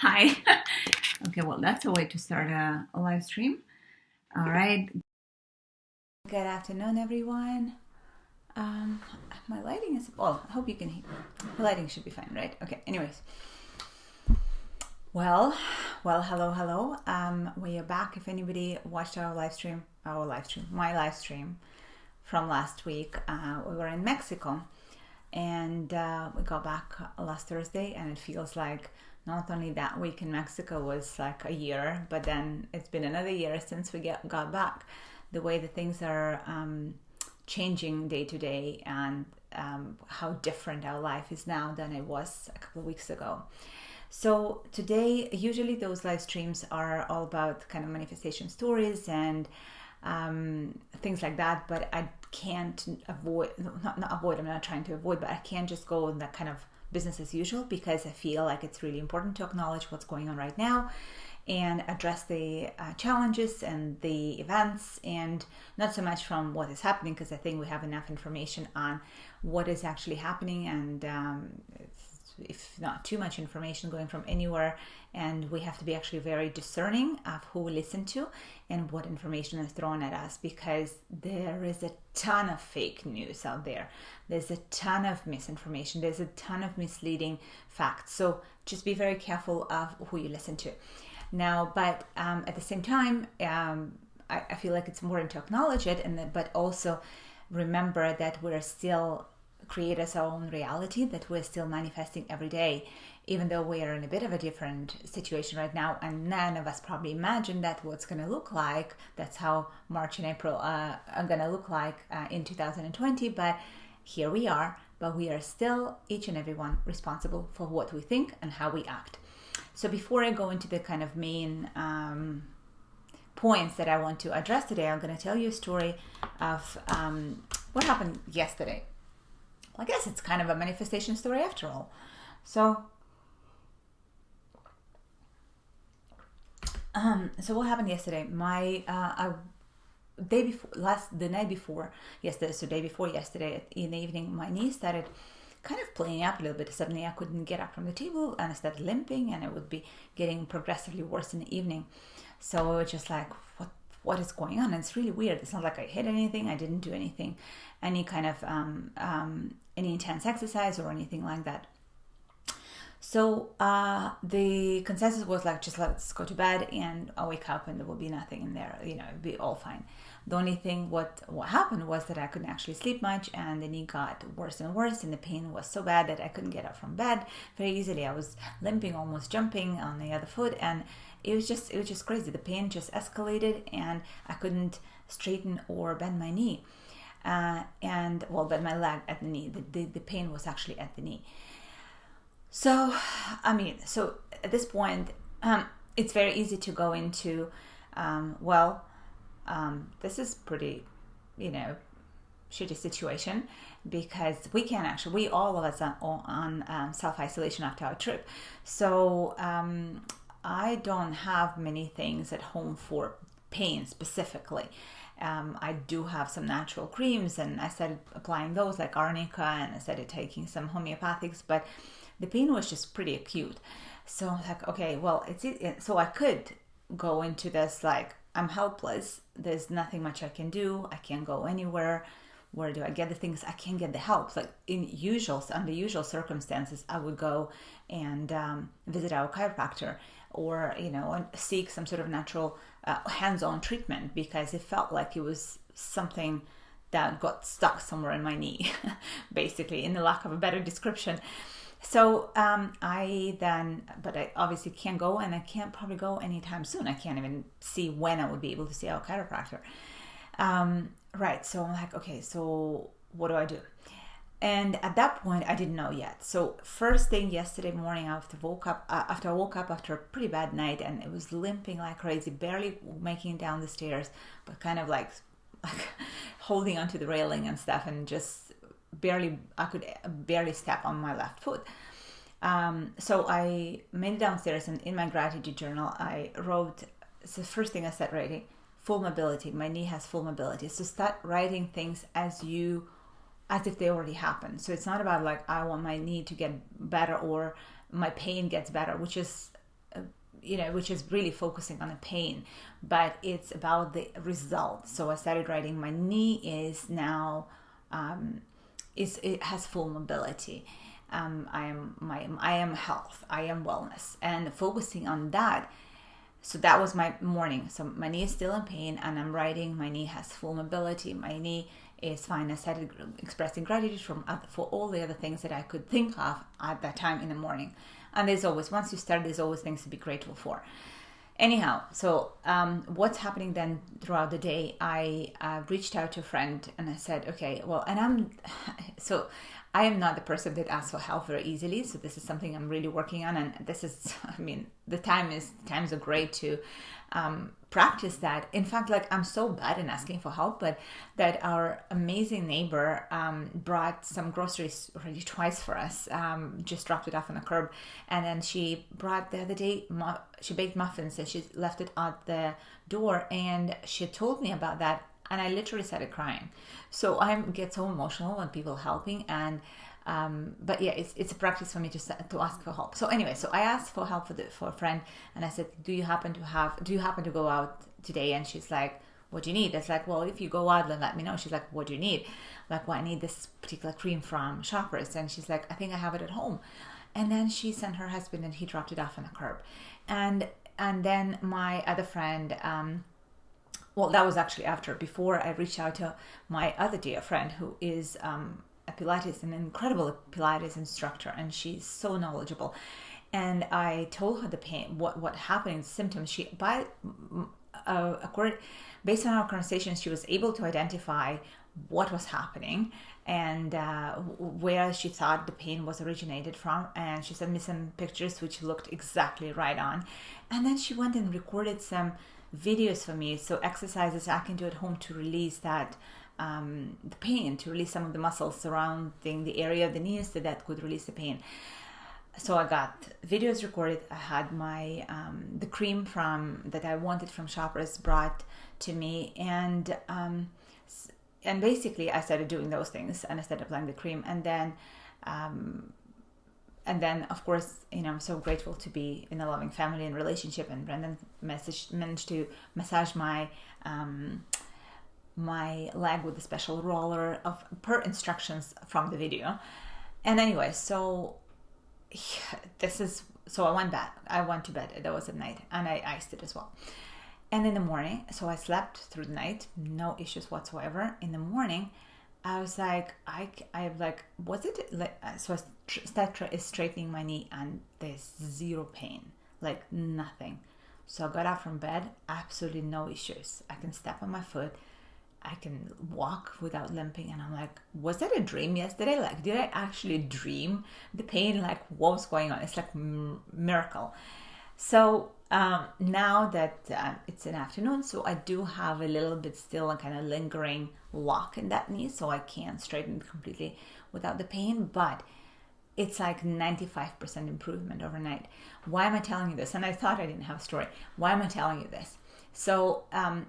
Hi. Okay, well, that's a way to start a live stream. All right. Good afternoon, everyone. Um, my lighting is, well, I hope you can hear. The lighting should be fine, right? Okay, anyways. Hello. We are back. If anybody watched my live stream from last week, we were in Mexico and we got back last Thursday, and it feels like not only that week in Mexico was like a year, but then it's been another year since we got back. The way that things are changing day to day, and how different our life is now than it was a couple of weeks ago. So today, usually those live streams are all about kind of manifestation stories and things like that, but I can't avoid, not avoid, I'm not trying to avoid, but I can't just go in that kind of business as usual, because I feel like it's really important to acknowledge what's going on right now and address the challenges and the events, and not so much from what is happening, because I think we have enough information on what is actually happening, and if not too much information going from anywhere, and we have to be actually very discerning of who we listen to and what information is thrown at us, because there is a ton of fake news out there. There's a ton of misinformation. There's a ton of misleading facts. So just be very careful of who you listen to. Now, but at the same time, I feel like it's important to acknowledge it, but also remember that we're still creators our own reality, that we're still manifesting every day, even though we are in a bit of a different situation right now, and none of us probably imagined that what's going to look like. That's how March and April are going to look like in 2020, but here we are. But we are still, each and every one, responsible for what we think and how we act. So before I go into the kind of main points that I want to address today, I'm going to tell you a story of what happened yesterday. I guess it's kind of a manifestation story after all. So what happened yesterday? My the night before yesterday, so day before yesterday in the evening, my knee started kind of playing up a little bit. Suddenly I couldn't get up from the table, and I started limping, and it would be getting progressively worse in the evening. So it was just like, what is going on? And it's really weird. It's not like I hit anything. I didn't do anything, any kind of any intense exercise or anything like that. So the consensus was like, just let's go to bed, and I'll wake up and there will be nothing in there. It'd be all fine. The only thing what happened was that I couldn't actually sleep much, and the knee got worse and worse, and the pain was so bad that I couldn't get up from bed very easily. I was limping, almost jumping on the other foot, and it was just crazy. The pain just escalated, and I couldn't straighten or bend my knee, bend my leg at the knee. The pain was actually at the knee. So at this point, it's very easy to go into, this is pretty, shitty situation, because we all of us are on self-isolation after our trip. So I don't have many things at home for pain specifically. I do have some natural creams, and I started applying those, like arnica, and I started taking some homeopathics, but the pain was just pretty acute. So I'm like, okay, well, so I could go into this like, I'm helpless. There's nothing much I can do. I can't go anywhere. Where do I get the things? I can't get the help. Like under usual circumstances, I would go and visit our chiropractor, or seek some sort of natural hands-on treatment, because it felt like it was something that got stuck somewhere in my knee, basically, in the lack of a better description. So but I obviously can't go, and I can't probably go anytime soon. I can't even see when I would be able to see our chiropractor. Right. So I'm like, okay, so what do I do? And at that point, I didn't know yet. So first thing yesterday morning, after I woke up after a pretty bad night, and it was limping like crazy, barely making it down the stairs, but kind of like holding onto the railing and stuff, and just I could barely step on my left foot. So I made it downstairs, and in my gratitude journal, I wrote, it's the first thing I started writing, full mobility. My knee has full mobility. So start writing things as if they already happened. So it's not about like, I want my knee to get better or my pain gets better, which is which is really focusing on the pain, but it's about the result. So I started writing, my knee is now, it has full mobility. I am health, I am wellness, and focusing on that. So that was my morning. So my knee is still in pain, and I'm writing, my knee has full mobility, my knee is fine. I started expressing gratitude for all the other things that I could think of at that time in the morning. And there's always, once you start, there's always things to be grateful for. Anyhow, so what's happening then throughout the day? I reached out to a friend and I said, okay, well, and I am not the person that asks for help very easily. So this is something I'm really working on. And this is, the times are great to practice that. In fact, like, I'm so bad in asking for help, but that our amazing neighbor brought some groceries already twice for us, just dropped it off on the curb. And then she brought the other day, she baked muffins and she left it at the door, and she told me about that. And I literally started crying. So I get so emotional when people are helping, and but yeah, it's a practice for me to ask for help. So anyway, so I asked for help for a friend, and I said, do you happen to go out today? And she's like, what do you need? It's like, well, if you go out, then let me know. She's like, what do you need? Like, well, I need this particular cream from Shoppers. And she's like, I think I have it at home. And then she sent her husband, and he dropped it off on the curb. And then my other friend, well, that was actually before I reached out to my other dear friend, who is an incredible Pilates instructor, and she's so knowledgeable. And I told her the pain, what happened, symptoms. Based on our conversations, she was able to identify what was happening and where she thought the pain was originated from. And she sent me some pictures which looked exactly right on. And then she went and recorded some videos for me, so exercises I can do at home to release that the pain, to release some of the muscles surrounding the area of the knees that could release the pain. So I got videos recorded. I had my the cream that I wanted from Shoppers brought to me, and basically I started doing those things, and I started applying the cream, and then, of course, I'm so grateful to be in a loving family and relationship. And Brendan managed to massage my my leg with a special roller per instructions from the video. And anyway, so I went to bed. That was at night, and I iced it as well. And in the morning, so I slept through the night, no issues whatsoever. In the morning, I was like, was it like, so I started straightening my knee, and there's zero pain, like nothing. So I got out from bed, absolutely no issues. I can step on my foot, I can walk without limping, and I'm like, was that a dream yesterday? Like, did I actually dream the pain? Like, what was going on? It's like miracle. So now that it's an afternoon, so I do have a little bit still a kind of lingering lock in that knee, so I can't straighten it completely without the pain, but it's like 95% improvement overnight. Why am I telling you this? And I thought I didn't have a story. Why am I telling you this? So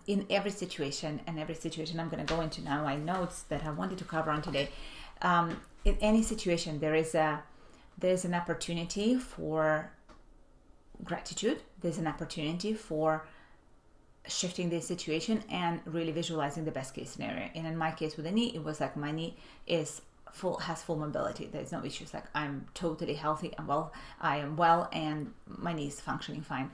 in every situation I'm going to go into now, my notes that I wanted to cover on today, in any situation there's an opportunity for gratitude. There's an opportunity for shifting the situation and really visualizing the best case scenario. And in my case with the knee, it was like my knee has full mobility. There's no issues. Like, I'm totally healthy and well. I am well, and my knee is functioning fine.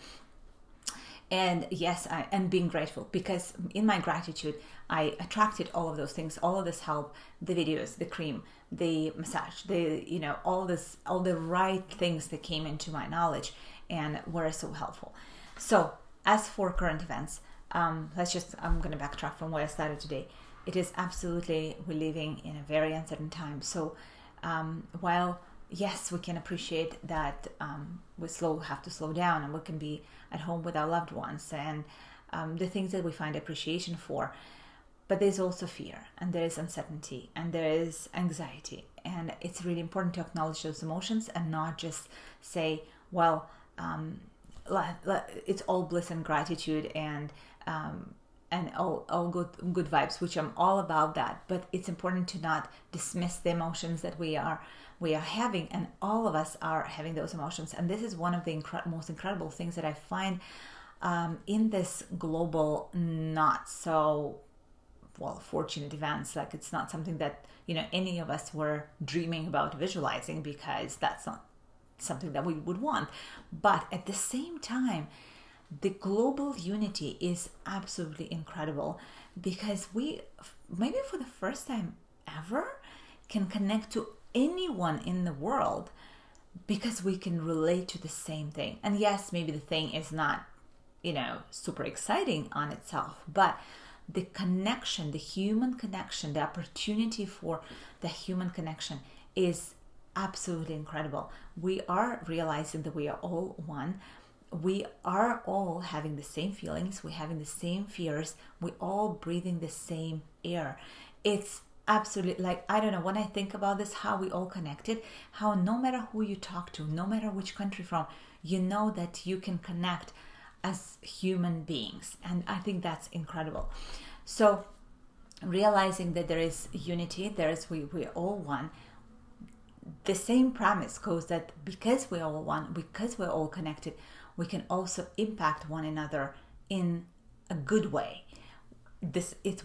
And yes, and being grateful, because in my gratitude, I attracted all of those things, all of this help, the videos, the cream, the massage, all the right things that came into my knowledge and were so helpful. So as for current events, I'm going to backtrack from where I started today. It is absolutely, we're living in a very uncertain time. So while yes, we can appreciate that we have to slow down, and we can be at home with our loved ones, and the things that we find appreciation for, but there's also fear, and there is uncertainty, and there is anxiety, and it's really important to acknowledge those emotions and not just say, well, it's all bliss and gratitude, and and all good vibes, which I'm all about that. But it's important to not dismiss the emotions that we are having, and all of us are having those emotions. And this is one of the most incredible things that I find in this global, not so fortunate events. Like, it's not something that any of us were dreaming about visualizing, because that's not something that we would want. But at the same time, the global unity is absolutely incredible, because we, maybe for the first time ever, can connect to anyone in the world because we can relate to the same thing. And yes, maybe the thing is not super exciting on itself, but the connection, the human connection, the opportunity for the human connection is absolutely incredible. We are realizing that we are all one. We are all having the same feelings. We're having the same fears. We're all breathing the same air. It's absolutely, like, I don't know, when I think about this, how we all connected, how no matter who you talk to, no matter which country from, that you can connect as human beings. And I think that's incredible. So realizing that there is unity, we're all one. The same premise goes that because we're all one, because we're all connected, we can also impact one another in a good way.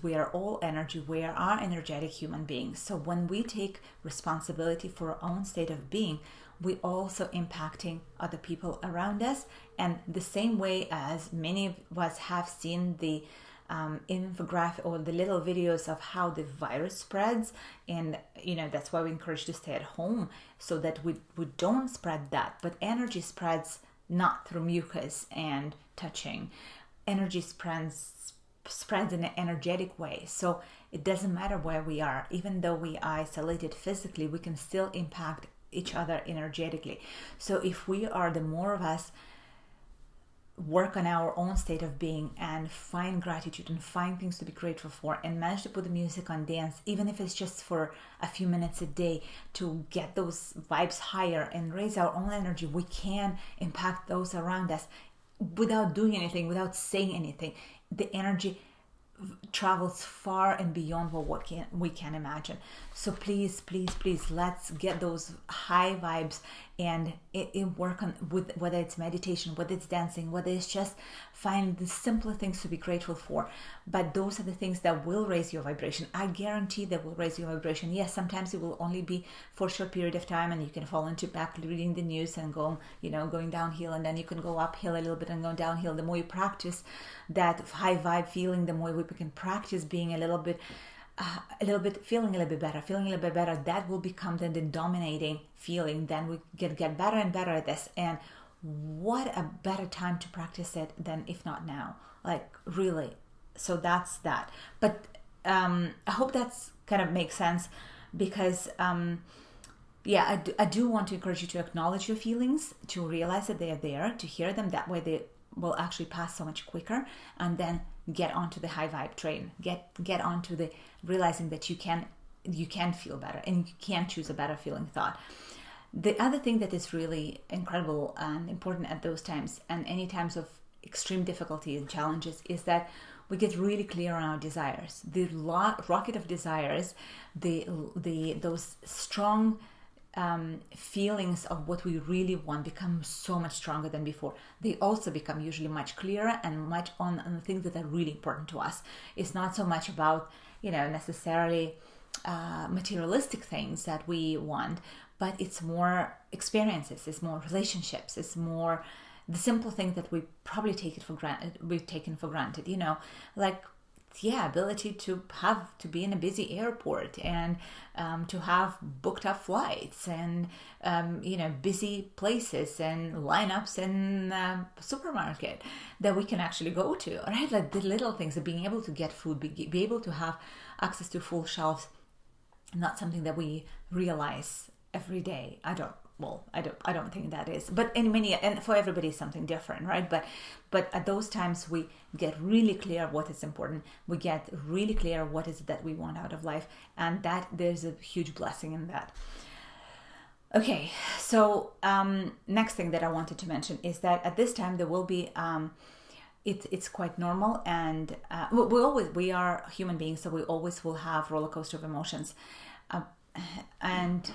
We are all energy. We are energetic human beings. So when we take responsibility for our own state of being, we also impacting other people around us. And the same way as many of us have seen the infographic or the little videos of how the virus spreads, and that's why we encourage to stay at home, so that we don't spread that. But energy spreads not through mucus and touching. Energy spreads in an energetic way. So it doesn't matter where we are. Even though we are isolated physically, we can still impact each other energetically. So if we are, the more of us work on our own state of being and find gratitude and find things to be grateful for, and manage to put the music on dance, even if it's just for a few minutes a day, to get those vibes higher and raise our own energy, we can impact those around us without doing anything, without saying anything. The energy travels far and beyond what we can imagine. So please, let's get those high vibes and work on, with whether it's meditation, whether it's dancing, whether it's just find the simpler things to be grateful for. But those are the things that will raise your vibration. I guarantee that will raise your vibration. Yes, sometimes it will only be for a short period of time, and you can fall into back reading the news and going downhill, and then you can go uphill a little bit and go downhill. The more you practice that high vibe feeling, the more we can practice being feeling a little bit better. That will become then the dominating feeling. Then we get better and better at this. And what a better time to practice it than if not now? Like, really. So that's that. But I hope that's kind of makes sense, because I do want to encourage you to acknowledge your feelings, to realize that they are there, to hear them. That way they will actually pass so much quicker, and then get onto the high vibe train. Get onto the realizing that you can feel better, and you can choose a better feeling thought. The other thing that is really incredible and important at those times, and any times of extreme difficulty and challenges, is that we get really clear on our desires. The rocket of desires, those strong feelings of what we really want become so much stronger than before. They also become usually much clearer and much on the things that are really important to us. It's not so much about necessarily materialistic things that we want, but it's more experiences, it's more relationships, it's more the simple things that we probably take for granted. We've taken for granted, like ability to be in a busy airport, and to have booked up flights, and busy places and lineups in supermarket that we can actually go to, right? Like the little things of being able to get food, be able to have access to full shelves, not something that we realize every day. I don't think that is, but and for everybody it's something different, right? But at those times we get really clear what is important. We get really clear what is it that we want out of life, and that there's a huge blessing in that. Okay, so next thing that I wanted to mention is that at this time there will be it's quite normal, and we are human beings, so we always will have roller coaster of emotions, and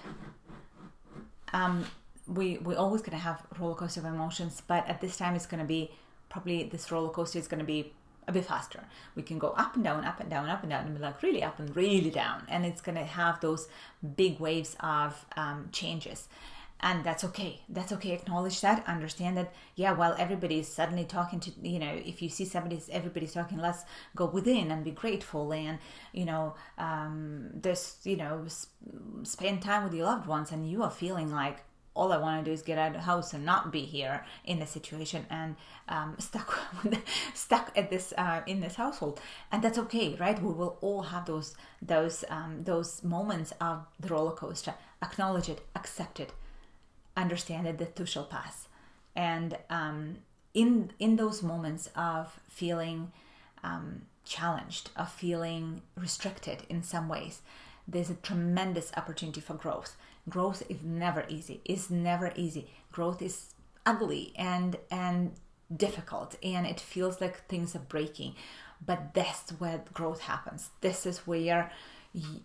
we always gonna have roller coaster of emotions, but at this time it's gonna be probably this roller coaster is gonna be a bit faster. We can go up and down, up and down, up and down, and be like really up and really down, and it's gonna have those big waves of changes. And that's okay. That's okay. Acknowledge that. Understand that. Yeah, while everybody's suddenly talking to, if you see everybody's talking, let's go within and be grateful, and spend time with your loved ones, and you are feeling like all I want to do is get out of the house and not be here in this situation, and stuck at this in this household, and that's okay, right? We will all have those moments of the roller coaster. Acknowledge it, accept it, understand that the too shall pass, and in those moments of feeling challenged, of feeling restricted in some ways, there's a tremendous opportunity for growth. Growth is never easy. Growth is ugly and difficult, and it feels like things are breaking, but that's where growth happens. This is where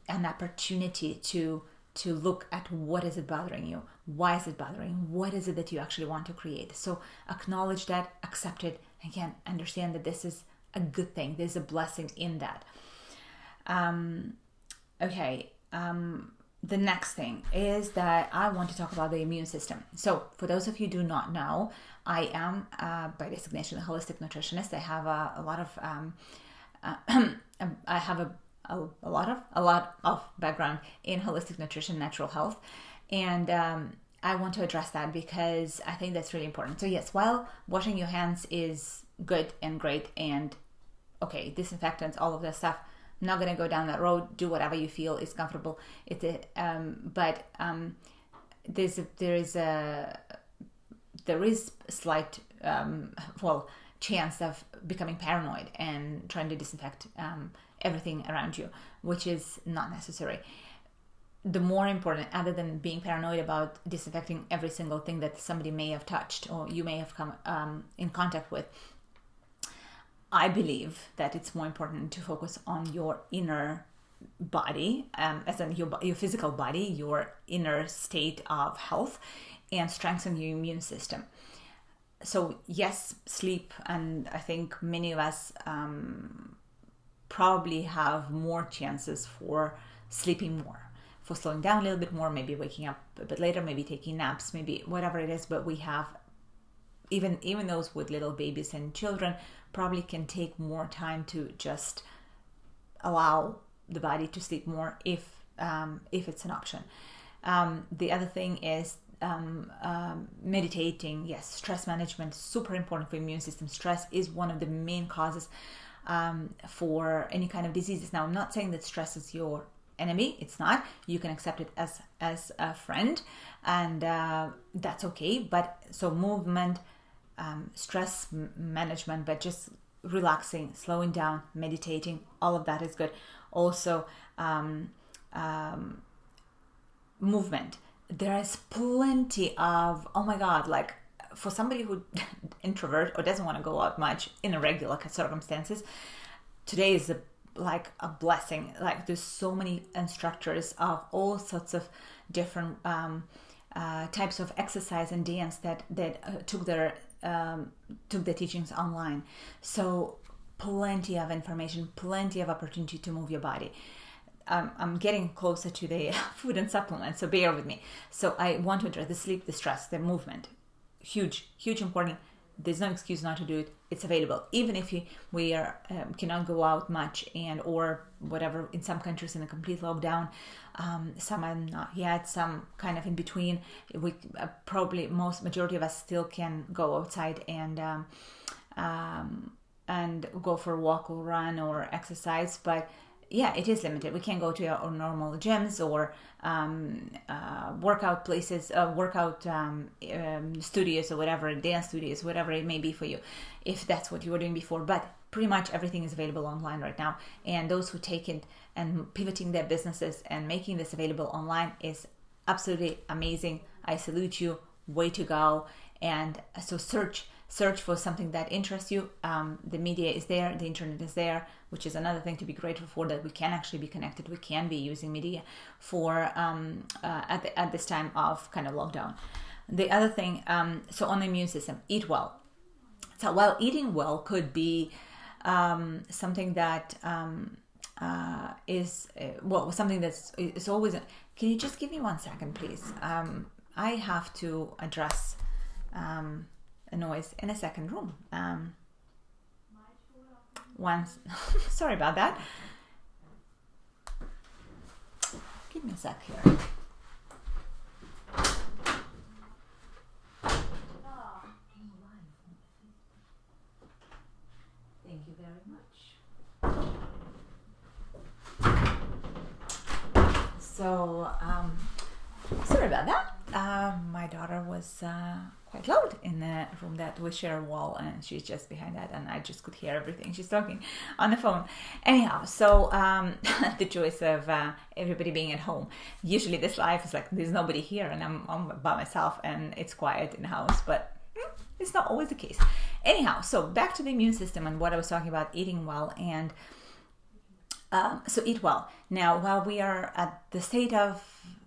an opportunity to look at what is it bothering you, why is it bothering you, what is it that you actually want to create. So acknowledge that, accept it, again, understand that this is a good thing. There's a blessing in that. The next thing is that I want to talk about the immune system. So for those of you who do not know, I am by designation a holistic nutritionist. I have a lot of background in holistic nutrition, natural health, and I want to address that because I think that's really important. So yes, while washing your hands is good and great and okay, disinfectants, all of that stuff, I'm not going to go down that road. Do whatever you feel is comfortable. There is a slight chance of becoming paranoid and trying to disinfect everything around you, which is not necessary. The more important, other than being paranoid about disinfecting every single thing that somebody may have touched or you may have come in contact with, I believe that it's more important to focus on your inner body, as in your physical body, your inner state of health, and strengthen your immune system. So yes, sleep, and I think many of us probably have more chances for sleeping more, for slowing down a little bit more, maybe waking up a bit later, maybe taking naps, maybe whatever it is, but we have even those with little babies and children probably can take more time to just allow the body to sleep more if it's an option. The other thing is meditating. Yes, stress management, super important for immune system. Stress is one of the main causes for any kind of diseases. Now, I'm not saying that stress is your enemy. It's not. You can accept it as a friend, and that's okay. But so movement, stress management, but just relaxing, slowing down, meditating, all of that is good. Also, movement. There is plenty of, oh my God, like for somebody who introvert or doesn't want to go out much in irregular circumstances, today is like a blessing. Like there's so many instructors of all sorts of different types of exercise and dance that took their teachings online. So plenty of information, plenty of opportunity to move your body. I'm getting closer to the food and supplements, so bear with me. So I want to address the sleep, the stress, the movement. Huge important. There's no excuse not to do it. It's available. Even if we cannot go out much or whatever, in some countries in a complete lockdown, some are not yet, some kind of in between. We probably majority of us still can go outside and go for a walk or run or exercise, but yeah, it is limited. We can't go to our normal gyms or workout places, studios or whatever, dance studios, whatever it may be for you, if that's what you were doing before. But pretty much everything is available online right now. And those who take it and pivoting their businesses and making this available online is absolutely amazing. I salute you. Way to go. And so search for something that interests you. The media is there, the internet is there, which is another thing to be grateful for, that we can actually be connected. We can be using media for at this time of kind of lockdown. The other thing, so on the immune system, eat well. So while eating well could be something that is something that's is always. Can you just give me 1 second, please? I have to address a noise in a second room. Sorry about that. Give me a sec here. Thank you very much. So, sorry about that. My daughter was quite loud in the room that we share a wall, and she's just behind that, and I just could hear everything she's talking on the phone. Anyhow, so the choice of everybody being at home. Usually this life is like there's nobody here, and I'm by myself, and it's quiet in the house, but it's not always the case. Anyhow, so back to the immune system and what I was talking about, eating well. And so eat well. Now, while we are at the state of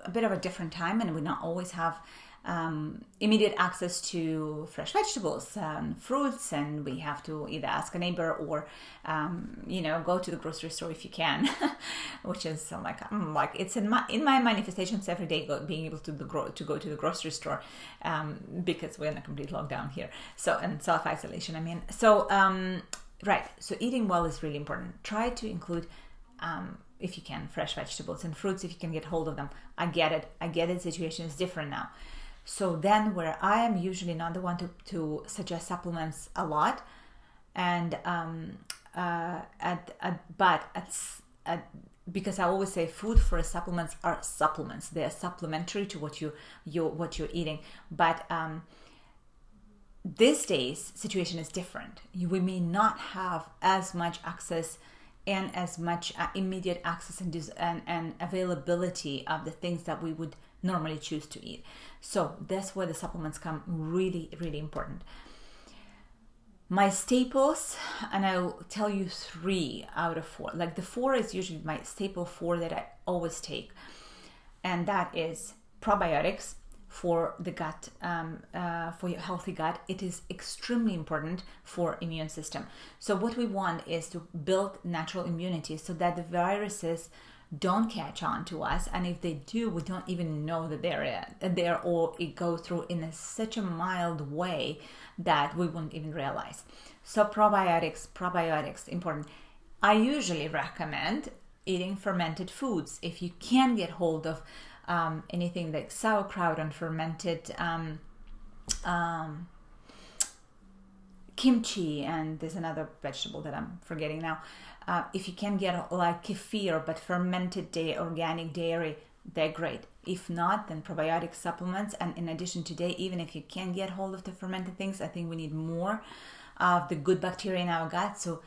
a bit of a different time, and we not always have immediate access to fresh vegetables and fruits, and we have to either ask a neighbor or go to the grocery store if you can, which is like it's in my manifestations every day, being able to go to the grocery store, because we're in a complete lockdown here, so, and self-isolation, right, so eating well is really important. Try to include if you can, fresh vegetables and fruits if you can get hold of them. I get it, situation is different now. So then, where I am usually not the one to suggest supplements a lot, and because I always say food for supplements are supplements. They are supplementary to what you're eating. But these days, situation is different. We may not have as much access and as much immediate access and availability of the things that we would normally choose to eat. So that's where the supplements come really, really important. My staples, and I'll tell you 3 out of 4. Like the 4 is usually my staple 4 that I always take. And that is probiotics for the gut, for your healthy gut. It is extremely important for immune system. So what we want is to build natural immunity so that the viruses don't catch on to us, and if they do, we don't even know that they're there, or it goes through in such a mild way that we won't even realize. So probiotics important. I usually recommend eating fermented foods if you can get hold of anything like sauerkraut and fermented kimchi, and there's another vegetable that I'm forgetting now. If you can get like kefir, but fermented organic dairy, they're great. If not, then probiotic supplements. And in addition to that, even if you can get hold of the fermented things, I think we need more of the good bacteria in our gut. So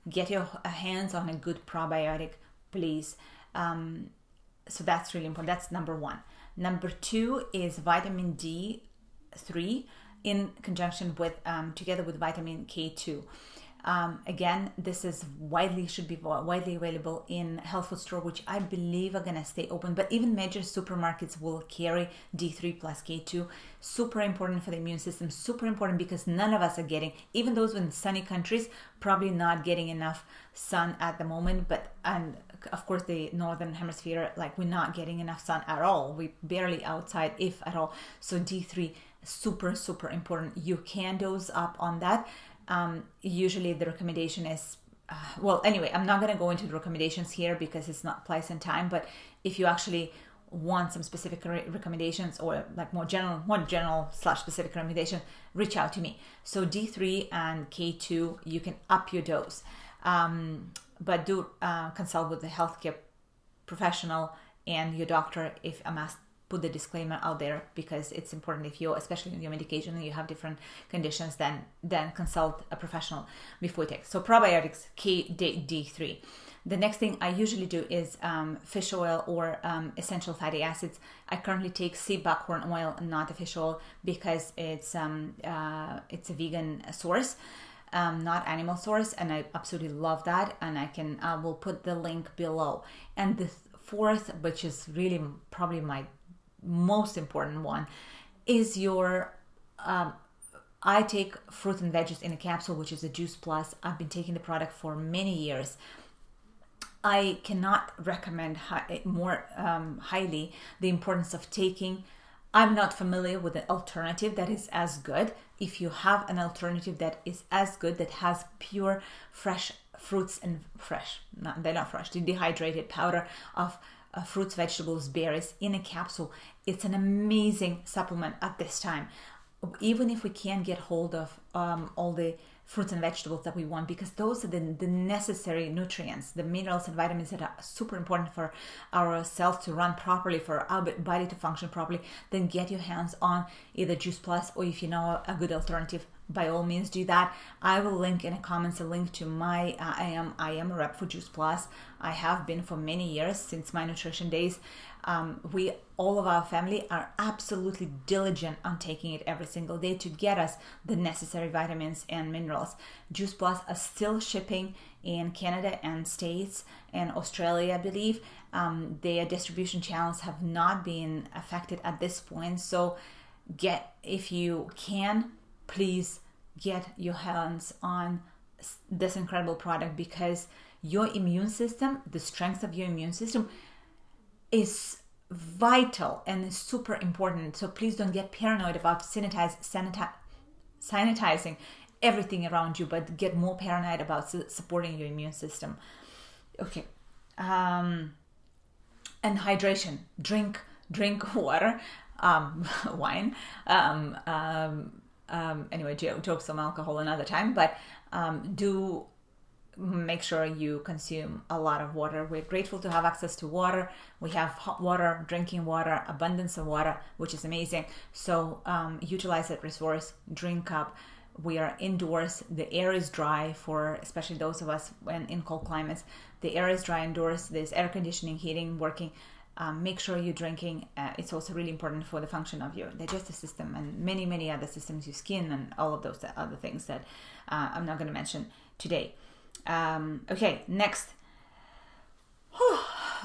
get your hands on a good probiotic, please. So that's really important. That's number 1. Number 2 is vitamin D3 in conjunction with, together with vitamin K2. Again, this is should be widely available in health food store, which I believe are going to stay open, but even major supermarkets will carry D3 plus K2. Super important for the immune system, super important because none of us are getting, even those in sunny countries, probably not getting enough sun at the moment, and of course the northern hemisphere, like we're not getting enough sun at all. We barely outside, if at all. So D3, super, super important. You can dose up on that. Usually the recommendation is, anyway, I'm not going to go into the recommendations here because it's not place and time, but if you actually want some specific recommendations or like more general / specific recommendation, reach out to me. So D3 and K2, you can up your dose, but do consult with the healthcare professional and your doctor if put the disclaimer out there because it's important. If you, especially in your medication, and you have different conditions, then consult a professional before you take. So probiotics, KD3. The next thing I usually do is fish oil or essential fatty acids. I currently take sea buckhorn oil, not a fish oil, because it's a vegan source, not animal source, and I absolutely love that. And I will put the link below. And the fourth, which is really probably my most important one, is your I take fruit and veggies in a capsule, which is a Juice Plus. I've been taking the product for many years. I cannot recommend more highly the importance of taking. I'm not familiar with an alternative that is as good. If you have an alternative that is as good, that has pure, fresh fruits and they're not fresh, the dehydrated powder of fruits, vegetables, berries in a capsule, it's an amazing supplement at this time. Even if we can't get hold of all the fruits and vegetables that we want, because those are the necessary nutrients, the minerals and vitamins that are super important for our cells to run properly, for our body to function properly, then get your hands on either Juice Plus, or if you know a good alternative, by all means do that. I will link in the comments a link to my I am a rep for Juice Plus. I have been for many years, since my nutrition days. We, all of our family, are absolutely diligent on taking it every single day to get us the necessary vitamins and minerals. Juice Plus are still shipping in Canada and States and Australia, I believe. Their distribution channels have not been affected at this point. So if you can, please get your hands on this incredible product, because your immune system, the strength of your immune system, is vital and is super important. So please don't get paranoid about sanitizing everything around you, but get more paranoid about supporting your immune system. Okay. And hydration. Drink water, wine. Anyway, jokes on alcohol another time, but do make sure you consume a lot of water. We're grateful to have access to water. We have hot water, drinking water, abundance of water, which is amazing. So utilize that resource, drink up. We are indoors. The air is dry for especially those of us in cold climates. The air is dry indoors. There's air conditioning, heating working. Make sure you're drinking. It's also really important for the function of your digestive system and many, many other systems, your skin and all of those other things that I'm not going to mention today. Okay, next.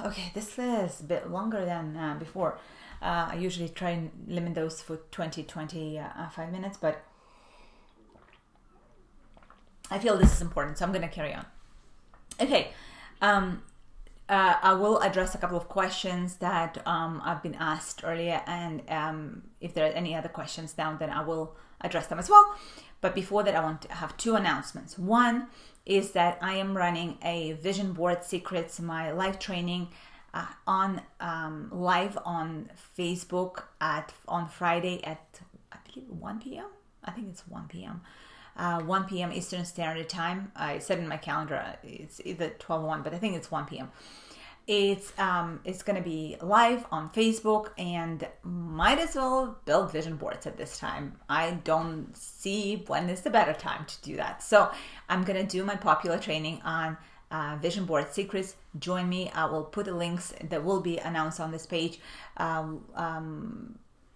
Okay, this is a bit longer than before. I usually try and limit those for 25 minutes, but I feel this is important, so I'm going to carry on. Okay, I will address a couple of questions that I've been asked earlier, and if there are any other questions now, then I will address them as well. But before that, I want to have two announcements. One is that I am running a Vision Board Secrets, my live training on live on Facebook on Friday at, I believe, 1 p.m. I think it's 1 p.m. 1 p.m. Eastern Standard Time. I said in my calendar it's either 12:01, but I think it's 1 p.m. It's going to be live on Facebook, and might as well build vision boards at this time. I don't see when is the better time to do that. So I'm going to do my popular training on Vision Board Secrets. Join me. I will put the links that will be announced on this page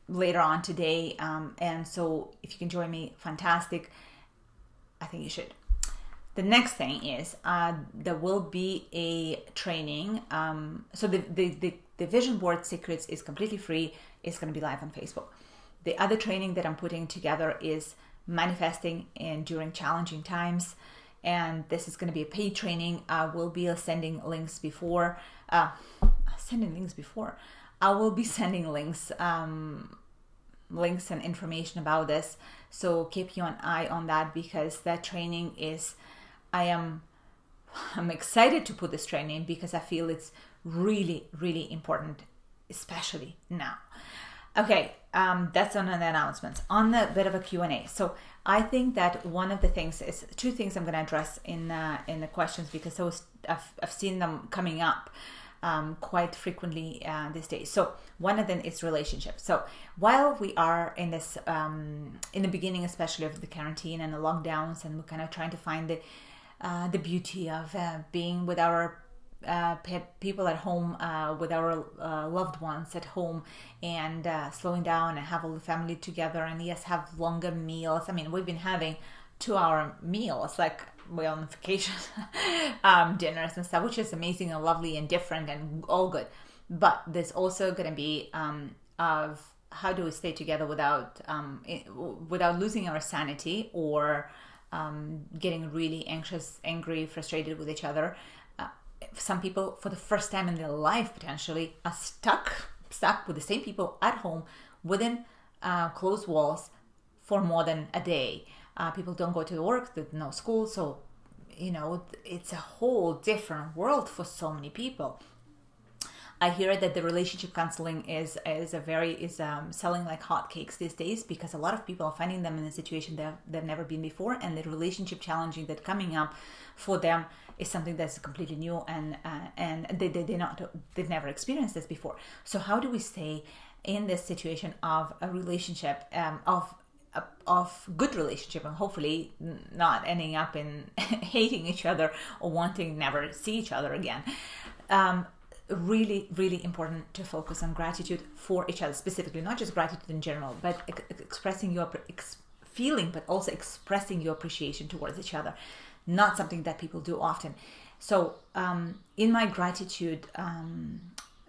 later on today. And so if you can join me, fantastic. I think you should. The next thing is there will be a training. So the Vision Board Secrets is completely free. It's going to be live on Facebook. The other training that I'm putting together is manifesting during challenging times. And this is going to be a paid training. I will be sending links before. I will be sending links and information about this. So keep an eye on that, because that training is, I'm excited to put this training because I feel it's really, really important, especially now. Okay, that's on the announcements. On the bit of a Q&A. So I think that one of the things is two things I'm going to address in the questions, because I've seen them coming up. quite frequently these days. So one of them is relationships. So while we are in this, in the beginning, especially of the quarantine and the lockdowns, and we're kind of trying to find the beauty of being with our people at home, with our loved ones at home, and slowing down and have all the family together, and yes, have longer meals. I mean, we've been having 2-hour meals, like we're on vacation, dinners and stuff, which is amazing and lovely and different and all good. But there's also going to be of how do we stay together without losing our sanity, or getting really anxious, angry, frustrated with each other. Some people, for the first time in their life, potentially are stuck with the same people at home within closed walls for more than a day. People don't go to work, there's no school, so it's a whole different world for so many people. I hear that the relationship counseling is selling like hotcakes these days, because a lot of people are finding them in a situation they've never been before, and the relationship challenging that coming up for them is something that's completely new, and they've never experienced this before. So how do we stay in this situation of a relationship, of good relationship, and hopefully not ending up in hating each other or wanting never see each other again? Really, really important to focus on gratitude for each other specifically, not just gratitude in general, but expressing your feeling, but also expressing your appreciation towards each other. Not something that people do often. So in my gratitude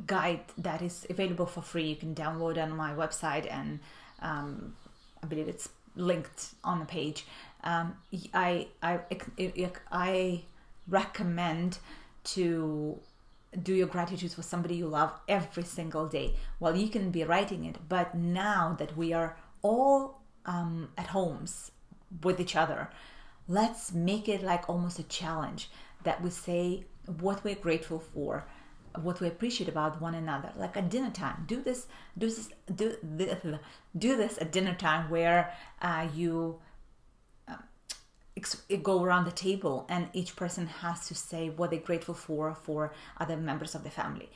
guide that is available for free, you can download on my website, and I believe it's linked on the page. I recommend to do your gratitudes for somebody you love every single day. Well, you can be writing it, but now that we are all at homes with each other, let's make it like almost a challenge, that we say what we're grateful for, what we appreciate about one another. Like at dinner time, do this at dinner time, where you go around the table and each person has to say what they're grateful for other members of the family.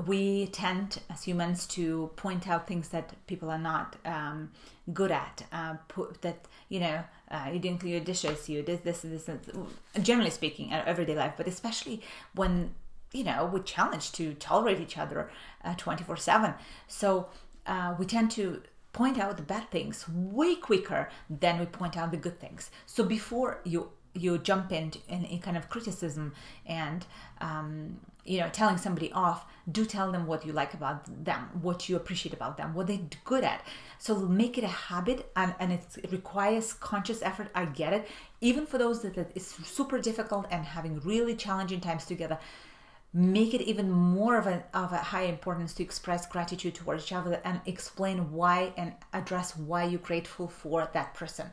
We tend as humans to point out things that people are not good at, you didn't clear your dishes, you did this, generally speaking, everyday life, but especially when we're challenged to tolerate each other 24/7. So we tend to point out the bad things way quicker than we point out the good things. So before you jump in kind of criticism and telling somebody off, do tell them what you like about them, what you appreciate about them, what they're good at. So make it a habit, and it requires conscious effort. I get it. Even for those that it's super difficult and having really challenging times together, make it even more of a high importance to express gratitude towards each other and explain why and address why you're grateful for that person.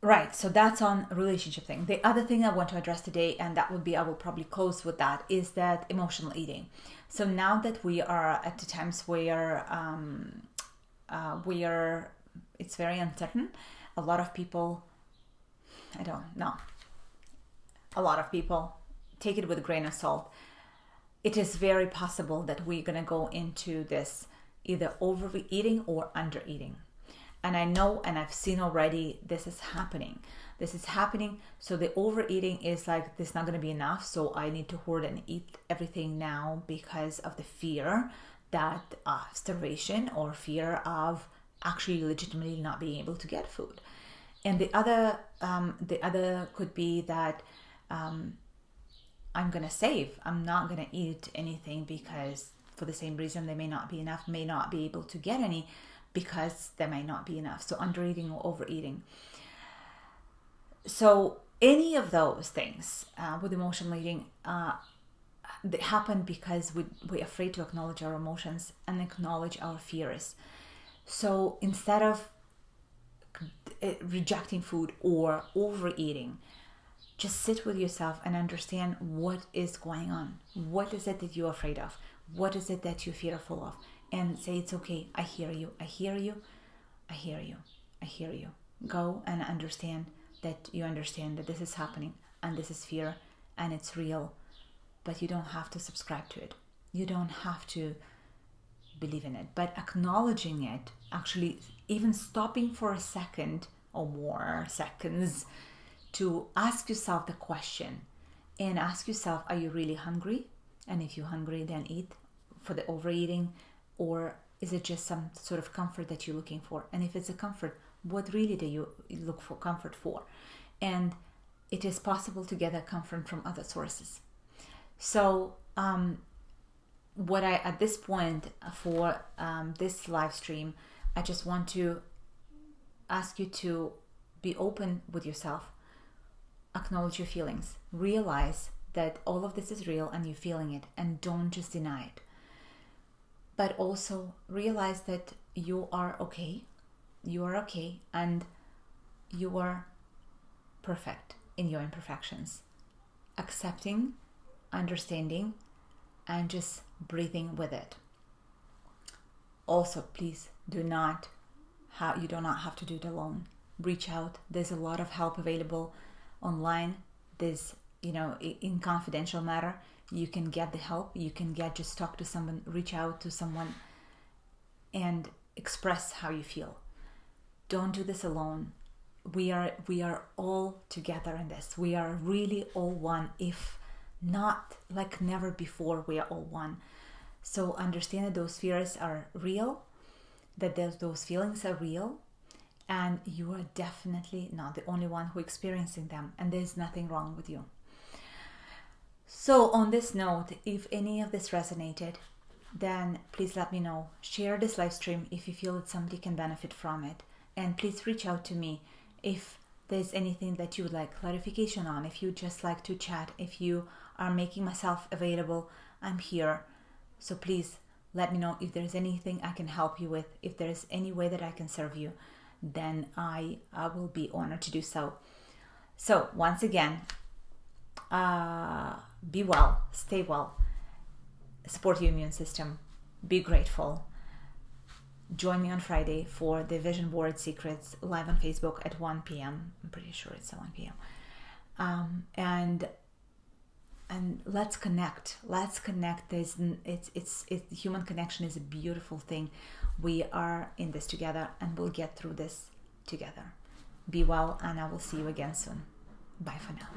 Right, so that's on relationship thing. The other thing I want to address today, and that would be, I will probably close with that, is that emotional eating. So now that we are at the times where it's very uncertain, a lot of people take it with a grain of salt. It is very possible that we're going to go into this either overeating or undereating. And I know, and I've seen already, this is happening. So the overeating is like, this is not going to be enough, so I need to hoard and eat everything now because of the fear that starvation, or fear of actually legitimately not being able to get food. And the other could be that I'm going to save. I'm not going to eat anything because for the same reason they may not be enough, may not be able to get any because there may not be enough. So undereating or overeating. So any of those things with emotional eating, they happen because we're afraid to acknowledge our emotions and acknowledge our fears. So instead of rejecting food or overeating, just sit with yourself and understand what is going on. What is it that you're afraid of? What is it that you're fearful of? And say, it's okay. I hear you. I hear you. I hear you. I hear you. Go and understand that you understand that this is happening and this is fear and it's real, but you don't have to subscribe to it. You don't have to believe in it, but acknowledging it, actually even stopping for a second or more seconds to ask yourself the question and ask yourself, are you really hungry? And if you're hungry, then eat for the overeating, or is it just some sort of comfort that you're looking for? And if it's a comfort, what really do you look for comfort for? And it is possible to get that comfort from other sources. So what I, at this point for this live stream, I just want to ask you to be open with yourself, acknowledge your feelings, realize that all of this is real and you're feeling it, and don't just deny it. But also realize that you are okay, and you are perfect in your imperfections. Accepting, understanding, and just breathing with it. Also, please you do not have to do it alone. Reach out. There's a lot of help available online. There's, in confidential matter, you can get the help. You can just talk to someone, reach out to someone, and express how you feel. Don't do this alone. We are all together in this. We are really all one, if not like never before. We are all one. So understand that those fears are real, that those feelings are real, and you are definitely not the only one who is experiencing them, and there's nothing wrong with you. So on this note, if any of this resonated, then please let me know. Share this live stream if you feel that somebody can benefit from it, and please reach out to me if there's anything that you would like clarification on, if you just like to chat, if you are making myself available, I'm here. So please let me know if there's anything I can help you with. If there's any way that I can serve you, then I will be honored to do so. So once again, be well, stay well, support your immune system, be grateful. Join me on Friday for the Vision Board Secrets live on Facebook at 1 p.m. I'm pretty sure it's 1 p.m. And let's connect. There's human connection is a beautiful thing. We are in this together, and we'll get through this together. Be well, and I will see you again soon. Bye for now.